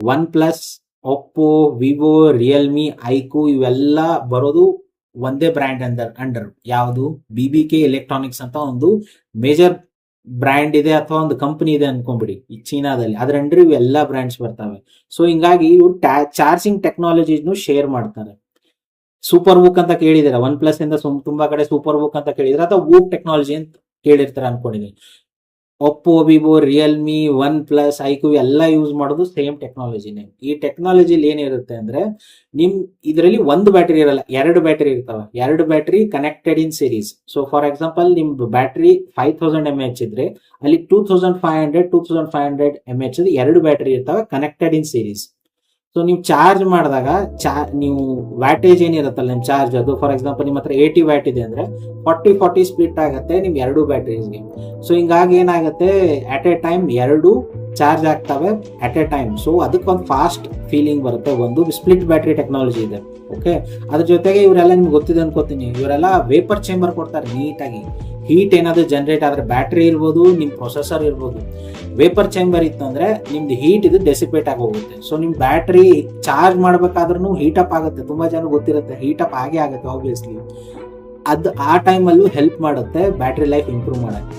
One plus, Oppo, Vivo, Realme, iQOO ಇವೆಲ್ಲ ಬರೋದು ಒಂದೇ ಬ್ರ್ಯಾಂಡ್ ಅಂಡರ್ ಯಾವುದು BBK ಎಲೆಕ್ಟ್ರಾನಿಕ್ಸ್ ಅಂತ ಒಂದು ಮೇಜರ್ ಬ್ರ್ಯಾಂಡ್ ಇದೆ ಅಥವಾ ಒಂದು ಕಂಪನಿ ಇದೆ ಅನ್ಕೊಂಬಿಡಿ ಈ ಚೀನಾದಲ್ಲಿ. ಅದ್ರ ಅಂಡರ್ ಇವೆಲ್ಲ ಬ್ರ್ಯಾಂಡ್ಸ್ ಬರ್ತವೆ. ಸೊ ಹಿಂಗಾಗಿ ಇವ್ರು ಚಾರ್ಜಿಂಗ್ ಟೆಕ್ನಾಲಜಿನು ಶೇರ್ ಮಾಡ್ತಾರೆ. ಸೂಪರ್ ಬುಕ್ ಅಂತ ಕೇಳಿದಿರ, ಒನ್ ಪ್ಲಸ್ ಇಂದ ತುಂಬಾ ಕಡೆ ಸೂಪರ್ ಬುಕ್ ಅಂತ ಕೇಳಿದ್ರೆ ಅಥವಾ ವೂಕ್ ಟೆಕ್ನಾಲಜಿ ಅಂತ ಕೇಳಿರ್ತಾರೆ ಅನ್ಕೊಂಡಿದ್ದೀನಿ. Oppo, Vivo, Realme, OnePlus, iQOO ಎಲ್ಲ ಯೂಸ್ ಮಾಡೋದು ಸೇಮ್ ಟೆಕ್ನಾಲಜಿನೇ. ಈ ಟೆಕ್ನಾಲಜಿಲಿ ಏನಿರುತ್ತೆ ಅಂದ್ರೆ ಇದರಲ್ಲಿ ಒಂದು ಬ್ಯಾಟರಿ ಇರಲ್ಲ, ಎರಡು ಬ್ಯಾಟರಿ ಇರ್ತಾವೆ. ಎರಡು battery connected in series. So for example ನಿಮ್ ಬ್ಯಾಟರಿ 5000 mAh ಇದ್ರೆ ಅಲ್ಲಿ 2500 mAh ಎರಡು ಬ್ಯಾಟರಿ ಇರ್ತಾವೆ ಕನೆಕ್ಟೆಡ್ ಇನ್ ಸೀರೀಸ್. ಸೊ ನೀವು ಚಾರ್ಜ್ ಮಾಡಿದಾಗ ನೀವು ವ್ಯಾಟೇಜ್ ಏನಿರುತ್ತಲ್ಲ ನಿಮ್ ಚಾರ್ಜ್, ಅದು ಫಾರ್ ಎಕ್ಸಾಂಪಲ್ ನಿಮ್ಮ ಹತ್ರ 80 ವ್ಯಾಟ್ ಇದೆ ಅಂದ್ರೆ 40 ಸ್ಪ್ಲಿಟ್ ಆಗುತ್ತೆ ನಿಮ್ ಎರಡು ಬ್ಯಾಟರೀಸ್ಗೆ. ಸೊ ಹಿಂಗಾಗಿ ಏನಾಗುತ್ತೆ, ಅಟ್ ಎ ಟೈಮ್ ಎರಡು ಚಾರ್ಜ್ ಆಗ್ತವೆ ಅಟ್ ಎ ಟೈಮ್. ಸೊ ಅದಕ್ಕೊಂದು ಫಾಸ್ಟ್ ಫೀಲಿಂಗ್ ಬರುತ್ತೆ. ಒಂದು ಸ್ಪ್ಲಿಟ್ ಬ್ಯಾಟರಿ ಟೆಕ್ನಾಲಜಿ ಇದೆ. ಓಕೆ, ಅದ್ರ ಜೊತೆಗೆ ಇವರೆಲ್ಲ ನಿಮ್ಗೆ ಗೊತ್ತಿದೆ ಅನ್ಕೋತೀನಿ, ಇವರೆಲ್ಲ ವೇಪರ್ ಚೇಂಬರ್ ಕೊಡ್ತಾರೆ ನೀಟಾಗಿ. ಹೀಟ್ ಏನಾದ್ರು ಜನರೇಟ್ ಆದ್ರೆ ಬ್ಯಾಟ್ರಿ ಇರ್ಬೋದು, ನಿಮ್ ಪ್ರೊಸೆಸರ್ ಇರ್ಬೋದು, ವೇಪರ್ ಚೇಂಬರ್ ಇತ್ತು ಅಂದ್ರೆ ನಿಮ್ದು ಹೀಟ್ ಇದು ಡೆಸಿಪೇಟ್ ಆಗಿ ಹೋಗುತ್ತೆ. ಸೊ ನಿಮ್ ಬ್ಯಾಟ್ರಿ ಚಾರ್ಜ್ ಮಾಡ್ಬೇಕಾದ್ರೂ ಹೀಟ್ ಅಪ್ ಆಗುತ್ತೆ. ತುಂಬಾ ಜನ ಗೊತ್ತಿರುತ್ತೆ, ಹೀಟ್ ಅಪ್ ಆಗೇ ಆಗುತ್ತೆ ಆಬ್ವಿಯಸ್ಲಿ. ಅದು ಆ ಟೈಮಲ್ಲೂ ಹೆಲ್ಪ್ ಮಾಡುತ್ತೆ ಬ್ಯಾಟ್ರಿ ಲೈಫ್ ಇಂಪ್ರೂವ್ ಮಾಡಕ್ಕೆ.